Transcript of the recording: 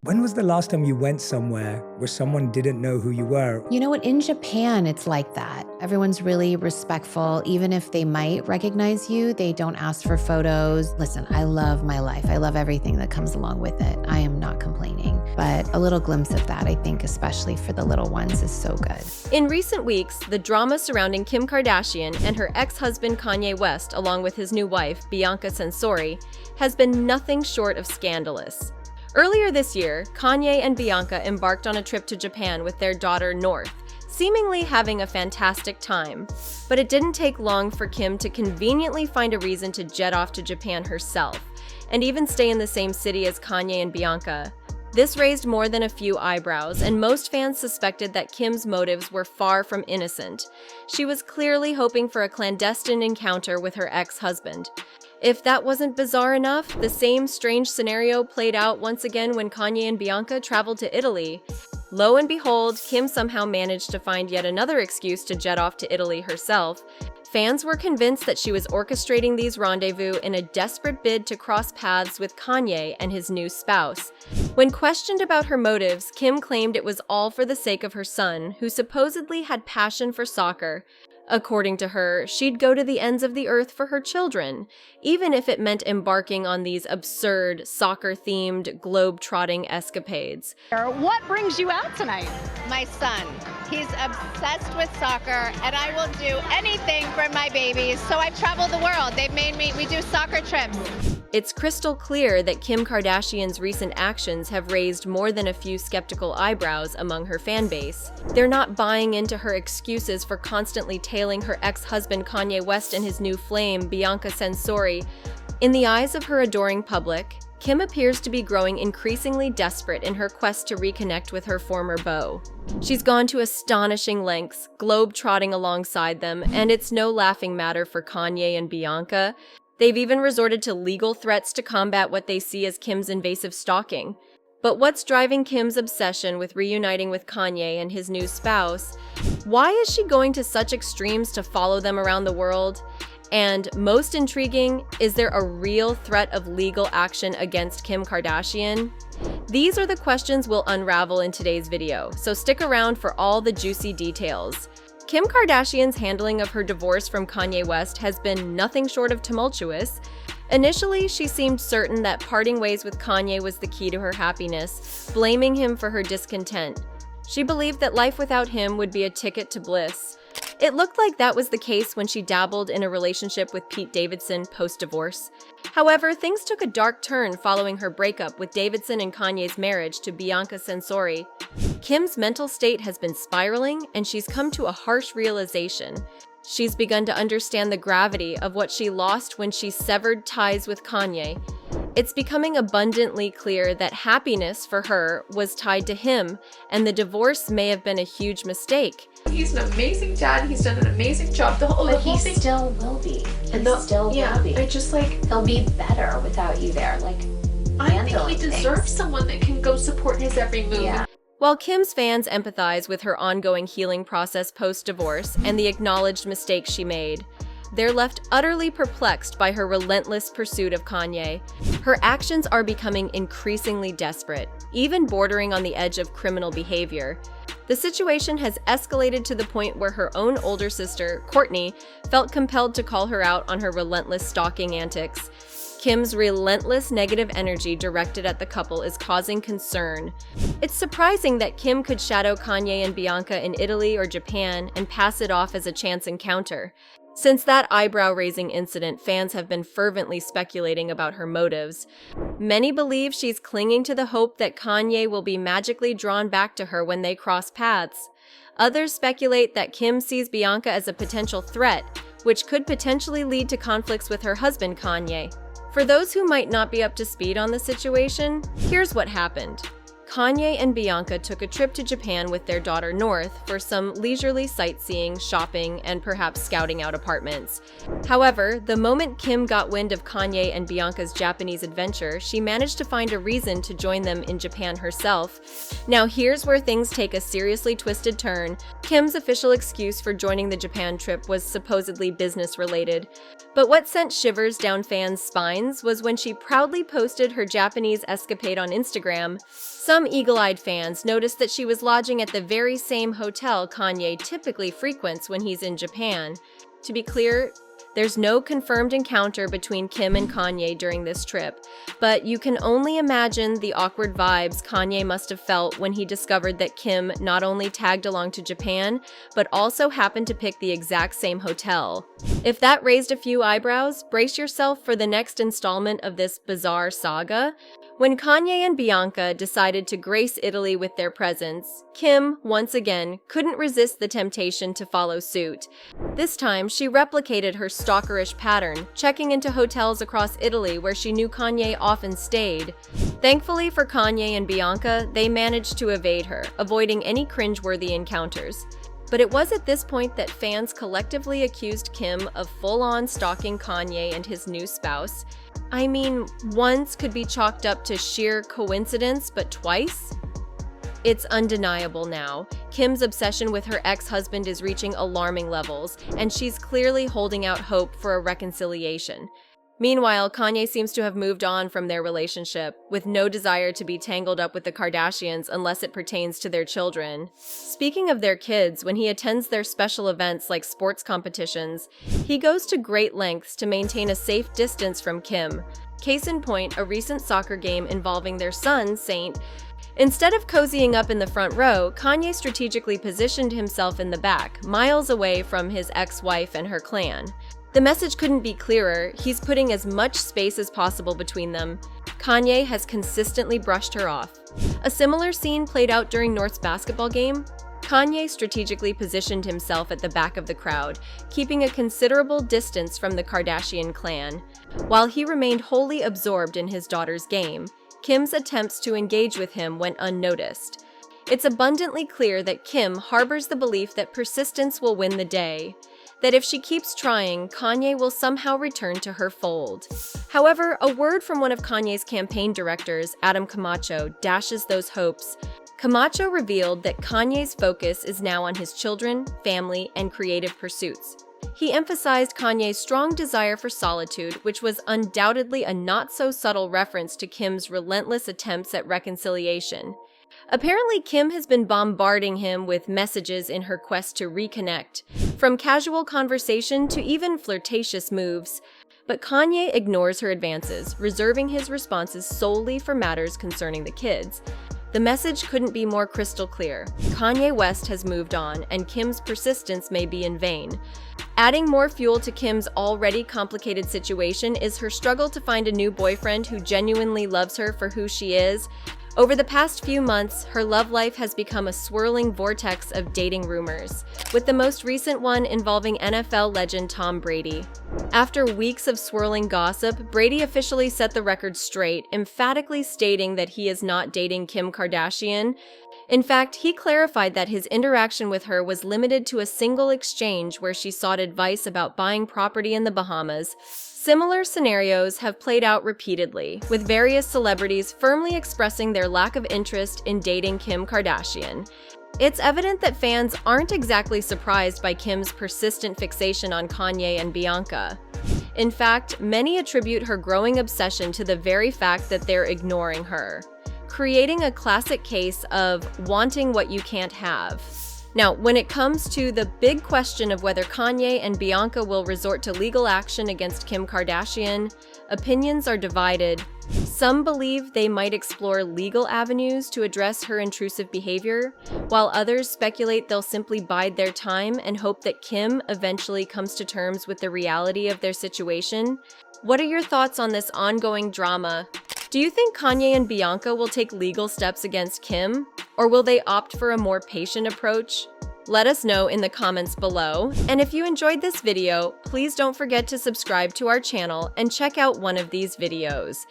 When was the last time you went somewhere where someone didn't know who you were? You know what? In Japan, it's like that. Everyone's really respectful. Even if they might recognize you, they don't ask for photos. Listen, I love my life. I love everything that comes along with it. I am not complaining. But a little glimpse of that, I think, especially for the little ones, is so good. In recent weeks, the drama surrounding Kim Kardashian and her ex-husband Kanye West, along with his new wife, Bianca Censori, has been nothing short of scandalous. Earlier this year, Kanye and Bianca embarked on a trip to Japan with their daughter North, seemingly having a fantastic time. But it didn't take long for Kim to conveniently find a reason to jet off to Japan herself, and even stay in the same city as Kanye and Bianca. This raised more than a few eyebrows, and most fans suspected that Kim's motives were far from innocent. She was clearly hoping for a clandestine encounter with her ex-husband. If that wasn't bizarre enough, the same strange scenario played out once again when Kanye and Bianca traveled to Italy. Lo and behold, Kim somehow managed to find yet another excuse to jet off to Italy herself. Fans were convinced that she was orchestrating these rendezvous in a desperate bid to cross paths with Kanye and his new spouse. When questioned about her motives, Kim claimed it was all for the sake of her son, who supposedly had passion for soccer. According to her, she'd go to the ends of the earth for her children, even if it meant embarking on these absurd, soccer-themed, globe-trotting escapades. What brings you out tonight? My son. He's obsessed with soccer, and I will do anything for my babies. So I travel the world. We do soccer trips. It's crystal clear that Kim Kardashian's recent actions have raised more than a few skeptical eyebrows among her fan base. They're not buying into her excuses for constantly tailing her ex-husband Kanye West and his new flame, Bianca Censori. In the eyes of her adoring public, Kim appears to be growing increasingly desperate in her quest to reconnect with her former beau. She's gone to astonishing lengths, globe-trotting alongside them, and it's no laughing matter for Kanye and Bianca. They've even resorted to legal threats to combat what they see as Kim's invasive stalking. But what's driving Kim's obsession with reuniting with Kanye and his new spouse? Why is she going to such extremes to follow them around the world? And most intriguing, is there a real threat of legal action against Kim Kardashian? These are the questions we'll unravel in today's video, so stick around for all the juicy details. Kim Kardashian's handling of her divorce from Kanye West has been nothing short of tumultuous. Initially, she seemed certain that parting ways with Kanye was the key to her happiness, blaming him for her discontent. She believed that life without him would be a ticket to bliss. It looked like that was the case when she dabbled in a relationship with Pete Davidson post-divorce. However, things took a dark turn following her breakup with Davidson and Kanye's marriage to Bianca Censori. Kim's mental state has been spiraling, and she's come to a harsh realization. She's begun to understand the gravity of what she lost when she severed ties with Kanye. It's becoming abundantly clear that happiness for her was tied to him, and the divorce may have been a huge mistake. He's an amazing dad. He's done an amazing job. The whole thing. Still will be. He still will be. I just he'll be better without you there. I think he deserves someone that can go support his every move. Yeah. While Kim's fans empathize with her ongoing healing process post-divorce and the acknowledged mistakes she made, they're left utterly perplexed by her relentless pursuit of Kanye. Her actions are becoming increasingly desperate, even bordering on the edge of criminal behavior. The situation has escalated to the point where her own older sister, Kourtney, felt compelled to call her out on her relentless stalking antics. Kim's relentless negative energy directed at the couple is causing concern. It's surprising that Kim could shadow Kanye and Bianca in Italy or Japan and pass it off as a chance encounter. Since that eyebrow-raising incident, fans have been fervently speculating about her motives. Many believe she's clinging to the hope that Kanye will be magically drawn back to her when they cross paths. Others speculate that Kim sees Bianca as a potential threat, which could potentially lead to conflicts with her husband Kanye. For those who might not be up to speed on the situation, here's what happened. Kanye and Bianca took a trip to Japan with their daughter North for some leisurely sightseeing, shopping, and perhaps scouting out apartments. However, the moment Kim got wind of Kanye and Bianca's Japanese adventure, she managed to find a reason to join them in Japan herself. Now here's where things take a seriously twisted turn. Kim's official excuse for joining the Japan trip was supposedly business-related. But what sent shivers down fans' spines was when she proudly posted her Japanese escapade on Instagram. Some eagle-eyed fans noticed that she was lodging at the very same hotel Kanye typically frequents when he's in Japan. To be clear, there's no confirmed encounter between Kim and Kanye during this trip, but you can only imagine the awkward vibes Kanye must have felt when he discovered that Kim not only tagged along to Japan, but also happened to pick the exact same hotel. If that raised a few eyebrows, brace yourself for the next installment of this bizarre saga. When Kanye and Bianca decided to grace Italy with their presence, Kim, once again, couldn't resist the temptation to follow suit. This time, she replicated her stalkerish pattern, checking into hotels across Italy where she knew Kanye often stayed. Thankfully for Kanye and Bianca, they managed to evade her, avoiding any cringeworthy encounters. But it was at this point that fans collectively accused Kim of full-on stalking Kanye and his new spouse. I mean, once could be chalked up to sheer coincidence, but twice? It's undeniable now. Kim's obsession with her ex-husband is reaching alarming levels, and she's clearly holding out hope for a reconciliation. Meanwhile, Kanye seems to have moved on from their relationship, with no desire to be tangled up with the Kardashians unless it pertains to their children. Speaking of their kids, when he attends their special events like sports competitions, he goes to great lengths to maintain a safe distance from Kim. Case in point, a recent soccer game involving their son, Saint. Instead of cozying up in the front row, Kanye strategically positioned himself in the back, miles away from his ex-wife and her clan. The message couldn't be clearer. He's putting as much space as possible between them. Kanye has consistently brushed her off. A similar scene played out during North's basketball game. Kanye strategically positioned himself at the back of the crowd, keeping a considerable distance from the Kardashian clan. While he remained wholly absorbed in his daughter's game, Kim's attempts to engage with him went unnoticed. It's abundantly clear that Kim harbors the belief that persistence will win the day, that if she keeps trying, Kanye will somehow return to her fold. However, a word from one of Kanye's campaign directors, Adam Camacho, dashes those hopes. Camacho revealed that Kanye's focus is now on his children, family, and creative pursuits. He emphasized Kanye's strong desire for solitude, which was undoubtedly a not-so-subtle reference to Kim's relentless attempts at reconciliation. Apparently, Kim has been bombarding him with messages in her quest to reconnect, from casual conversation to even flirtatious moves. But Kanye ignores her advances, reserving his responses solely for matters concerning the kids. The message couldn't be more crystal clear. Kanye West has moved on, and Kim's persistence may be in vain. Adding more fuel to Kim's already complicated situation is her struggle to find a new boyfriend who genuinely loves her for who she is. Over the past few months, her love life has become a swirling vortex of dating rumors, with the most recent one involving NFL legend Tom Brady. After weeks of swirling gossip, Brady officially set the record straight, emphatically stating that he is not dating Kim Kardashian. In fact, he clarified that his interaction with her was limited to a single exchange where she sought advice about buying property in the Bahamas. Similar scenarios have played out repeatedly, with various celebrities firmly expressing their lack of interest in dating Kim Kardashian. It's evident that fans aren't exactly surprised by Kim's persistent fixation on Kanye and Bianca. In fact, many attribute her growing obsession to the very fact that they're ignoring her, creating a classic case of wanting what you can't have. Now, when it comes to the big question of whether Kanye and Bianca will resort to legal action against Kim Kardashian, opinions are divided. Some believe they might explore legal avenues to address her intrusive behavior, while others speculate they'll simply bide their time and hope that Kim eventually comes to terms with the reality of their situation. What are your thoughts on this ongoing drama? Do you think Kanye and Bianca will take legal steps against Kim? Or will they opt for a more patient approach? Let us know in the comments below. And if you enjoyed this video, please don't forget to subscribe to our channel and check out one of these videos.